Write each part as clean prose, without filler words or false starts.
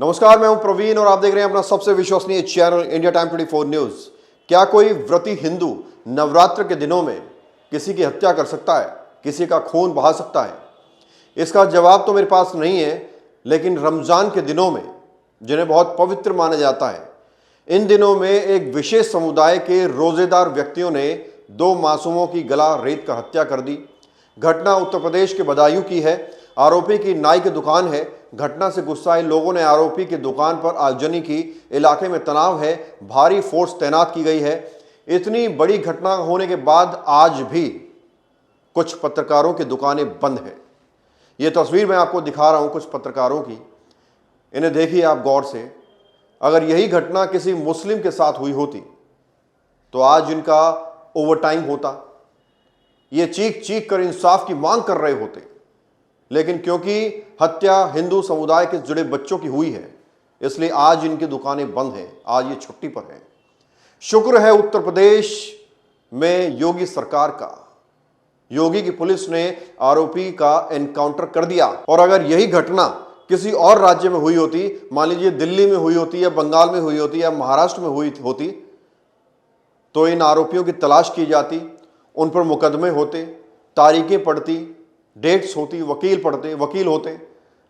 नमस्कार, मैं हूं प्रवीण और आप देख रहे हैं अपना सबसे विश्वसनीय चैनल इंडिया टाइम 24 न्यूज। क्या कोई व्रती हिंदू नवरात्र के दिनों में किसी की हत्या कर सकता है, किसी का खून बहा सकता है? इसका जवाब तो मेरे पास नहीं है, लेकिन रमजान के दिनों में, जिन्हें बहुत पवित्र माना जाता है, इन दिनों में एक विशेष समुदाय के रोजेदार व्यक्तियों ने 2 मासूमों की गला रेत कर हत्या कर दी। घटना उत्तर प्रदेश के बदायूं की है। आरोपी की नाई की दुकान है। घटना से गुस्साए लोगों ने आरोपी की दुकान पर आगजनी की। इलाके में तनाव है, भारी फोर्स तैनात की गई है। इतनी बड़ी घटना होने के बाद आज भी कुछ पत्रकारों की दुकानें बंद हैं। ये तस्वीर मैं आपको दिखा रहा हूं कुछ पत्रकारों की, इन्हें देखिए आप गौर से। अगर यही घटना किसी मुस्लिम के साथ हुई होती तो आज इनका ओवरटाइम होता, ये चीख चीख कर इंसाफ की मांग कर रहे होते, लेकिन क्योंकि हत्या हिंदू समुदाय के जुड़े बच्चों की हुई है, इसलिए आज इनकी दुकानें बंद हैं, आज ये छुट्टी पर हैं। शुक्र है उत्तर प्रदेश में योगी सरकार का, योगी की पुलिस ने आरोपी का एनकाउंटर कर दिया। और अगर यही घटना किसी और राज्य में हुई होती, मान लीजिए दिल्ली में हुई होती या बंगाल में हुई होती या महाराष्ट्र में हुई होती, तो इन आरोपियों की तलाश की जाती, उन पर मुकदमे होते, तारीखें पड़ती, डेट्स होती, वकील होते,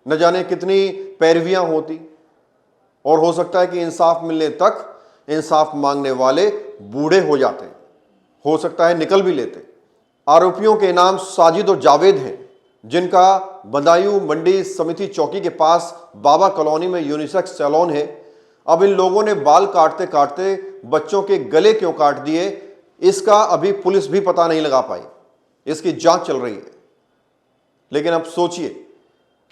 न जाने कितनी पैरवियां होती, और हो सकता है कि इंसाफ मिलने तक इंसाफ मांगने वाले बूढ़े हो जाते, हो सकता है निकल भी लेते। आरोपियों के नाम साजिद और जावेद हैं, जिनका बदायूं मंडी समिति चौकी के पास बाबा कॉलोनी में यूनिसेक्स सैलून है। अब इन लोगों ने बाल काटते काटते बच्चों के गले क्यों काट दिए, इसका अभी पुलिस भी पता नहीं लगा पाई। इसकी जांच चल रही है। लेकिन अब सोचिए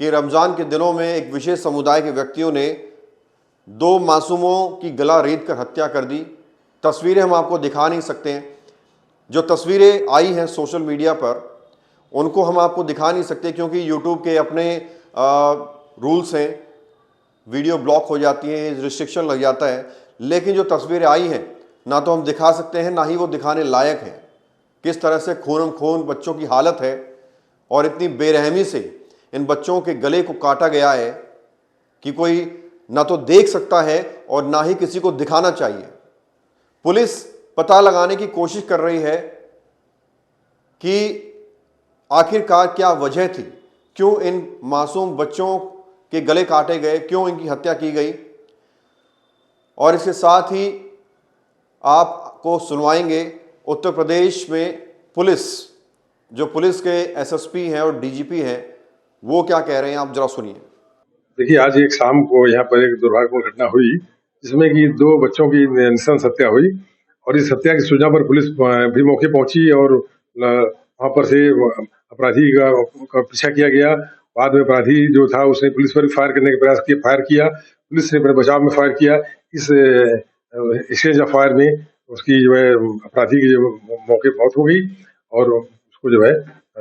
कि रमजान के दिनों में एक विशेष समुदाय के व्यक्तियों ने 2 मासूमों की गला रेत कर हत्या कर दी। तस्वीरें हम आपको दिखा नहीं सकते हैं। जो तस्वीरें आई हैं सोशल मीडिया पर, उनको हम आपको दिखा नहीं सकते, क्योंकि यूट्यूब के अपने रूल्स हैं, वीडियो ब्लॉक हो जाती है, रिस्ट्रिक्शन लग जाता है। लेकिन जो तस्वीरें आई हैं, ना तो हम दिखा सकते हैं, ना ही वो दिखाने लायक है। किस तरह से खून खून बच्चों की हालत है, और इतनी बेरहमी से इन बच्चों के गले को काटा गया है कि कोई ना तो देख सकता है और ना ही किसी को दिखाना चाहिए। पुलिस पता लगाने की कोशिश कर रही है कि आखिरकार क्या वजह थी, क्यों इन मासूम बच्चों के गले काटे गए, क्यों इनकी हत्या की गई। और इसके साथ ही आपको सुनवाएंगे उत्तर प्रदेश में पुलिस, जो पुलिस के एसएसपी हैं और डीजीपी हैं, वो क्या कह रहे हैं, आप जरा सुनिए। देखिए, आज एक शाम को यहाँ पर एक दुर्भाग्यपूर्ण घटना हुई, जिसमें कि 2 बच्चों की नृशंस हत्या हुई। और इस हत्या की सूचना पर पुलिस भी मौके पहुंची और वहां पर से अपराधी का पीछा किया गया। बाद में अपराधी जो था उसने पुलिस पर फायर करने का प्रयास किया, फायर किया, पुलिस ने अपने बचाव में फायर किया। इस एक्सचेंज ऑफ फायर में उसकी जो है अपराधी की जो मौके मौत हो गई, और उसको जो है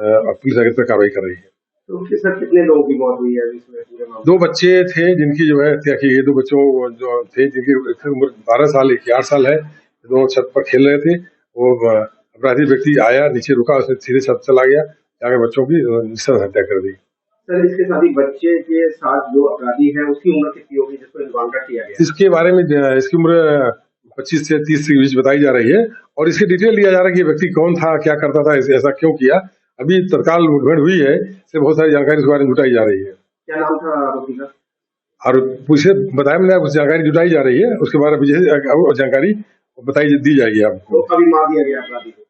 पुलिस आगे तक कार्रवाई कर रही है। तो उसके साथ कितने लोगों की मौत हुई है इसमें पूरे मामले? 2 बच्चे थे जिनकी जो है हत्या की गई। 2 बच्चों जो थे जिनकी उम्र 12 साल 8 साल है। दोनों छत पर खेल रहे थे। वो अपराधी व्यक्ति आया, नीचे रुका, उसने सीधे छत चला गया, जाकर बच्चों की नृशंस हत्या कर दी। सर, इसके साथ ही बच्चे के साथ जो अपराधी है उसकी उम्र कितनी होगी जिसको एनकाउंटर किया गया? इसके बारे में इसकी उम्र 25 से 30 के बीच बताई जा रही है, और इसकी डिटेल लिया जा रहा है कि व्यक्ति कौन था, क्या करता था, ऐसा क्यों किया। अभी तत्काल मुठभेड़ हुई है, इससे बहुत सारी जानकारी इस बारे में जुटाई जा रही है। क्या नाम था आरोपी का? और पूछे बताया मैंने, कुछ जानकारी जुटाई जा रही है, उसके बाद जानकारी दी जाएगी आपको। तो अभी मार दिया गया अपराधी को?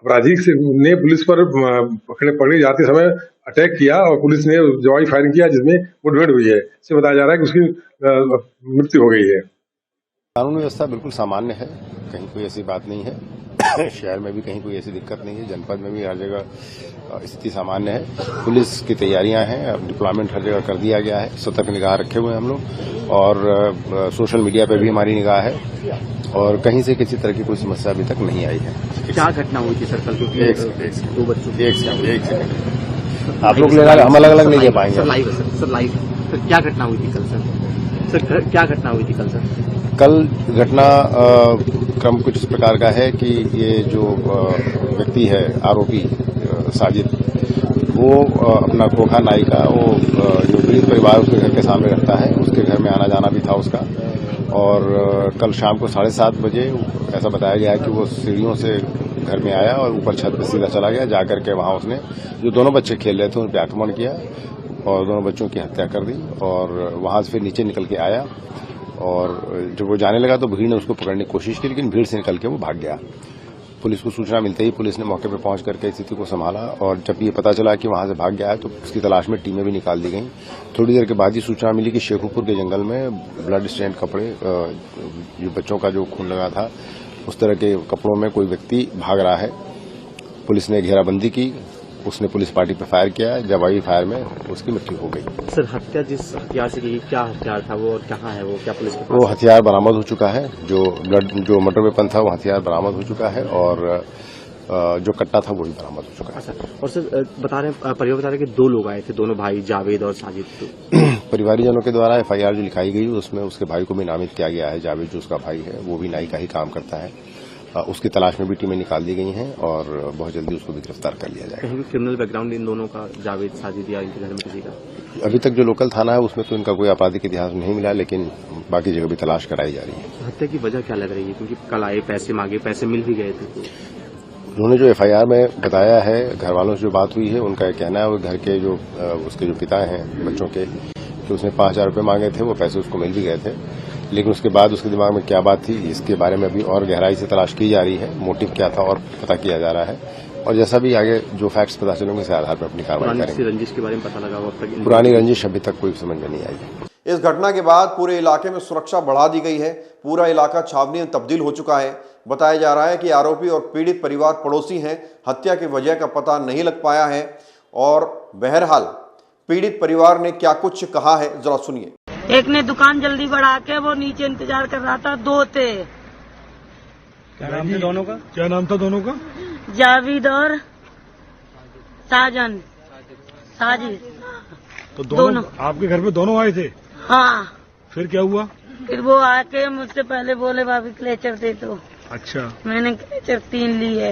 अपराधी ने पुलिस पर पकड़े जाते समय अटैक किया और पुलिस ने जवाबी फायरिंग किया, जिसमें मुठभेड़ हुई है। इससे बताया जा रहा है कि उसकी मृत्यु हो गई है। कानून व्यवस्था बिल्कुल सामान्य है, कहीं कोई ऐसी बात नहीं है। शहर में भी कहीं कोई ऐसी दिक्कत नहीं है, जनपद में भी हर जगह स्थिति सामान्य है। पुलिस की तैयारियां हैं, अब डिप्लॉयमेंट हर जगह कर दिया गया है, सतर्क निगाह रखे हुए हैं हम लोग, और सोशल मीडिया पे भी हमारी निगाह है, और कहीं से किसी तरह की कोई समस्या अभी तक नहीं आई है। क्या घटना हुई थी सर कल? एक सेकंड आप लोग हम अलग अलग नहीं ले पाएंगे। सर लाइव सर क्या घटना हुई थी कल? सर क्या घटना हुई थी कल? सर कल घटना क्रम कुछ इस प्रकार का है कि ये जो व्यक्ति है आरोपी साजिद, वो अपना खोखा नाई का वो जो गरीब परिवार उसके घर के सामने रहता है, उसके घर में आना जाना भी था उसका। और कल शाम को 7:30 बजे ऐसा बताया गया है कि वो सीढ़ियों से घर में आया और ऊपर छत पे सीधा चला गया। जाकर के वहां उसने जो दोनों बच्चे खेल रहे थे उन पर आक्रमण किया और दोनों बच्चों की हत्या कर दी। और वहां से फिर नीचे निकल के आया और जब वो जाने लगा तो भीड़ ने उसको पकड़ने की कोशिश की, लेकिन भीड़ से निकल के वो भाग गया। पुलिस को सूचना मिलते ही पुलिस ने मौके पर पहुंच करके स्थिति को संभाला और जब ये पता चला कि वहां से भाग गया है तो उसकी तलाश में टीमें भी निकाल दी गई। थोड़ी देर के बाद ही सूचना मिली कि शेखुपुर के जंगल में ब्लड स्टेन कपड़े, जो बच्चों का जो खून लगा था उस तरह के कपड़ों में कोई व्यक्ति भाग रहा है। पुलिस ने घेराबंदी की, उसने पुलिस पार्टी पर फायर किया, जवाबी फायर में उसकी मृत्यु हो गई। सर, हत्या जिस हथियार से की, क्या हथियार था वो और कहाँ है वो, क्या पुलिस के पास? वो हथियार बरामद हो चुका है, जो मर्डर वेपन था वो हथियार बरामद हो चुका है और जो कट्टा था वो भी बरामद हो चुका है। अच्छा, और सर परिवार बता रहे कि 2 लोग आए थे, दोनों भाई जावेद और साजिद। परिवारीजनों के द्वारा एफआईआर जो लिखाई गई उसमें उसके भाई को भी नामित किया गया है। जावेद जो उसका भाई है वो भी नाई का ही काम करता है। उसकी तलाश में भी टीमें निकाल दी गई हैं और बहुत जल्दी उसको भी गिरफ्तार कर लिया जाएगा। कहीं भी क्रिमिनल बैकग्राउंड इन दोनों का, जावेद साजिद या इनके घर में किसी का? अभी तक जो लोकल थाना है उसमें तो इनका कोई आपराधिक इतिहास नहीं मिला, लेकिन बाकी जगह भी तलाश कराई जा रही है। हत्या की वजह क्या लग रही है? क्योंकि कल आए, पैसे मांगे, पैसे मिल भी गए थे। उन्होंने जो एफआईआर में बताया है, घर वालों से जो बात हुई है उनका कहना है वो घर के जो उसके जो पिता हैं बच्चों के, कि उसने 5,000 रुपये मांगे थे, वो पैसे उसको मिल भी गए थे, लेकिन उसके बाद उसके दिमाग में क्या बात थी इसके बारे में अभी और गहराई से तलाश की जा रही है। मोटिव क्या था और पता किया जा रहा है और जैसा भी आगे जो फैक्ट्स पता चलेंगे उसके आधार पर अपनी कार्रवाई करेंगे। रंजिश के बारे में पता लगा? पुरानी रंजिश अभी तक कोई समझ में नहीं आई। इस घटना के बाद पूरे इलाके में सुरक्षा बढ़ा दी गई है। पूरा इलाका छावनी में तब्दील हो चुका है। बताया जा रहा है कि आरोपी और पीड़ित परिवार पड़ोसी हैं। हत्या की वजह का पता नहीं लग पाया है और बहरहाल पीड़ित परिवार ने क्या कुछ कहा है जरा सुनिए। एक ने दुकान जल्दी बढ़ा के वो नीचे इंतजार कर रहा था, 2 थे। क्या नाम था दोनों का? क्या नाम था दोनों का? जावेद और साजिद। तो दोनों आपके घर पे दोनों आए थे? हाँ। फिर क्या हुआ? फिर वो आके मुझसे पहले बोले भाभी क्लेचर दे दो। अच्छा। मैंने क्लेचर 3 लिए,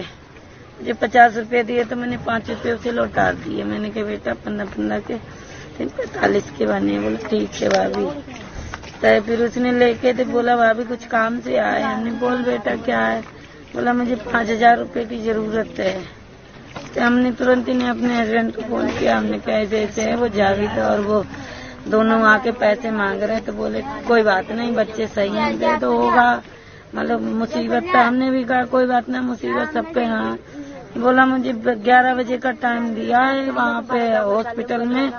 मुझे 50 रुपए दिए तो मैंने 5 रुपए उसे लौटा दिए। मैंने कहा बेटा 15 के 45 के बने। बोला ठीक है भाभी। तो फिर उसने लेके तो बोला भाभी कुछ काम से आए। हमने बोल बेटा क्या है? बोला मुझे 5,000 रुपए की जरूरत है। तो हमने तुरंत ही अपने हस्बैंड को फोन किया। हमने कहा ऐसे है, वो जावेद और वो दोनों आके पैसे मांग रहे हैं। तो बोले कोई बात नहीं, बच्चे सही हैं, दे तो होगा, मतलब मुसीबत था। हमने भी कहा कोई बात नहीं, मुसीबत सब पे। हाँ, बोला मुझे 11 बजे का टाइम दिया है वहाँ पे हॉस्पिटल में,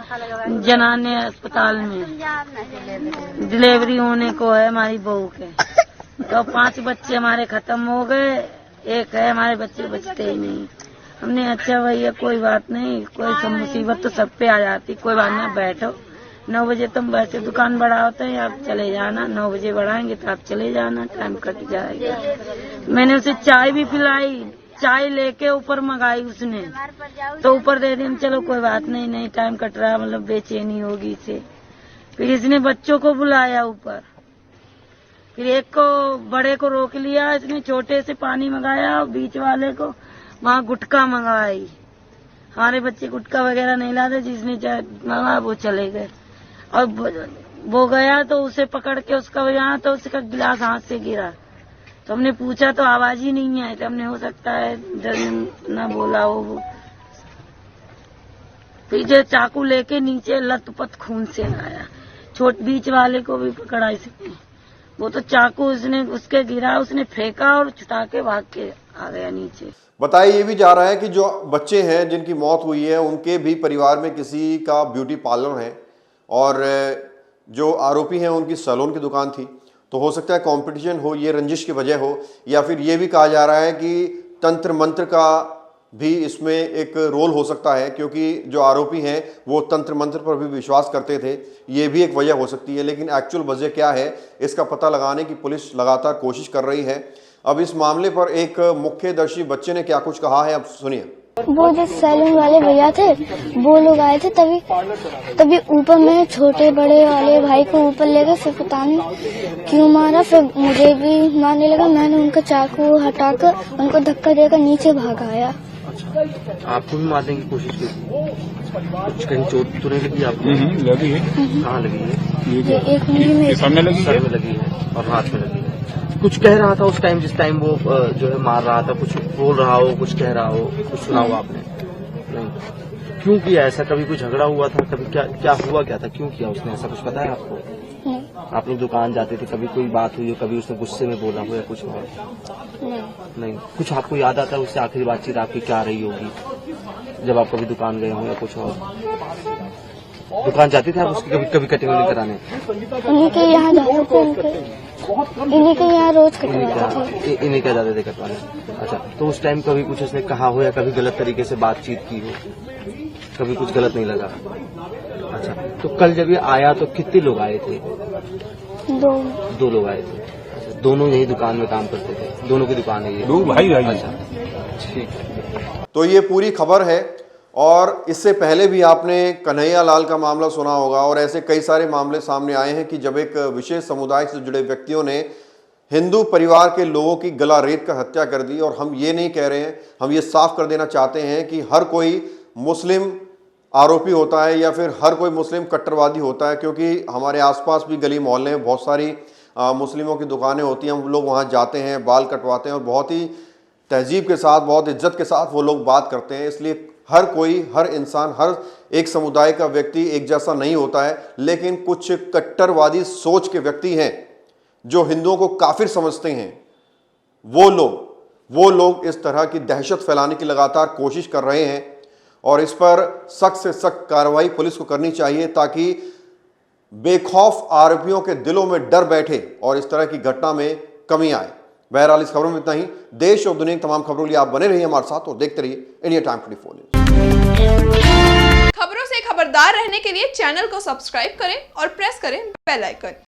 जनाने अस्पताल में डिलीवरी होने को है हमारी बहू के। तो 5 बच्चे हमारे खत्म हो गए, एक है हमारे बच्चे बचते ही नहीं। हमने अच्छा भैया कोई बात नहीं, कोई सब मुसीबत तो सब पे आ जाती, कोई बात नहीं, बैठो 9 बजे तुम वैसे दुकान बढ़ा होते हैं, आप चले जाना। 9 बजे बढ़ाएंगे तो आप चले जाना, टाइम कट जाएगा। मैंने उसे चाय भी पिलाई, चाय लेके ऊपर मंगाई उसने तो ऊपर दे दी। चलो कोई बात नहीं, नहीं टाइम कट रहा, मतलब बेचैनी होगी इसे। फिर इसने बच्चों को बुलाया ऊपर, फिर एक को बड़े को रोक लिया, इसने छोटे से पानी मंगाया और बीच वाले को वहाँ गुटखा मंगाई। हमारे बच्चे गुटखा वगैरह नहीं लाते, जिसने मंगाया वो चले गए। और वो गया तो उसे पकड़ के उसका यहाँ तो उसका गिलास हाथ से गिरा। तो हमने पूछा तो आवाज ही नहीं आई। तो हमने हो सकता है डर न बोला हो वो। फिर जो चाकू लेके नीचे लथपथ खून से लाया। बीच वाले को भी पकड़ा इसने, वो तो चाकू उसने उसके गिरा, उसने फेंका और छुटा के भाग के आ गया नीचे। बताया ये भी जा रहा है कि जो बच्चे हैं जिनकी मौत हुई है उनके भी परिवार में किसी का ब्यूटी पार्लर है और जो आरोपी हैं उनकी सैलून की दुकान थी। तो हो सकता है कंपटीशन हो, ये रंजिश की वजह हो, या फिर ये भी कहा जा रहा है कि तंत्र मंत्र का भी इसमें एक रोल हो सकता है, क्योंकि जो आरोपी हैं वो तंत्र मंत्र पर भी विश्वास करते थे। ये भी एक वजह हो सकती है, लेकिन एक्चुअल वजह क्या है इसका पता लगाने की पुलिस लगातार कोशिश कर रही है। अब इस मामले पर एक मुख्यदर्शी बच्चे ने क्या कुछ कहा है, अब सुनिए। वो जो सैलून वाले भैया थे वो लोग आए थे, तभी ऊपर में छोटे बड़े वाले भाई को ऊपर ले गए। फिर पता नहीं क्यों मारा, फिर मुझे भी मारने लगा। मैंने उनका चाकू हटाकर उनको धक्का देकर नीचे भागाया। आपको भी मारने की कोशिश की? कुछ कहीं चोट तो नहीं लगी आपको? लगी है। कहाँ लगी है? ये एक उंगली में सामने लगी सर में लगी है और हाथ में लगी है। कुछ कह रहा था उस टाइम, जिस टाइम वो जो है मार रहा था, कुछ बोल रहा हो, कुछ कह रहा हो, कुछ सुना हो आपने? नहीं। क्यों किया ऐसा? कभी कुछ झगड़ा हुआ था? कभी क्या हुआ, क्या था, क्यों किया उसने ऐसा? कुछ पता है आपको? नहीं आप लोग दुकान जाते थे, कभी कोई बात हुई हो, कभी उसने गुस्से में बोला हो या कुछ और? नहीं नहीं। कुछ आपको याद आता है उससे आखिरी बातचीत आपकी क्या रही होगी जब आप कभी दुकान गए हो या कुछ और? दुकान जाते थे आप उसकी कभी कटिंग वटिंग कराने? इन्हीं के यहाँ जाते थे, इन्हीं के यहाँ रोज कटवाते थे। इन्हें क्या जाते थे कटवाने? अच्छा, तो उस टाइम कभी कुछ उसने कहा हो या कभी गलत तरीके से बातचीत की हो? कभी कुछ गलत नहीं लगा? अच्छा, तो कल जब ये आया तो कितने लोग आए थे? दो लोग आए थे। अच्छा, दोनों यही दुकान में काम करते थे? दोनों की दुकान है ये? दो भाई। अच्छा, ठीक है। तो ये पूरी खबर है। और इससे पहले भी आपने कन्हैया लाल का मामला सुना होगा और ऐसे कई सारे मामले सामने आए हैं कि जब एक विशेष समुदाय से जुड़े व्यक्तियों ने हिंदू परिवार के लोगों की गला रेत कर हत्या कर दी। और हम ये नहीं कह रहे हैं, हम ये साफ कर देना चाहते हैं कि हर कोई मुस्लिम आरोपी होता है या फिर हर कोई मुस्लिम कट्टरवादी होता है, क्योंकि हमारे आसपास भी गली मोहल्ले में बहुत सारी मुस्लिमों की दुकानें होती हैं। हम लोग वहाँ जाते हैं, बाल कटवाते हैं और बहुत ही तहजीब के साथ, बहुत इज्जत के साथ वो लोग बात करते हैं। इसलिए हर कोई, हर इंसान, हर एक समुदाय का व्यक्ति एक जैसा नहीं होता है। लेकिन कुछ कट्टरवादी सोच के व्यक्ति हैं जो हिंदुओं को काफिर समझते हैं, वो लोग इस तरह की दहशत फैलाने की लगातार कोशिश कर रहे हैं। और इस पर सख्त से सख्त कार्रवाई पुलिस को करनी चाहिए ताकि बेखौफ आरोपियों के दिलों में डर बैठे और इस तरह की घटना में कमी आए। बहरहाल इस खबरों में इतना ही। देश और दुनिया की तमाम खबरों के लिए आप बने रहिए हमारे साथ और देखते रहिए इंडिया टाइम 24 न्यूज। खबरों से खबरदार रहने के लिए चैनल को सब्सक्राइब करें और प्रेस करें बेल आइकन।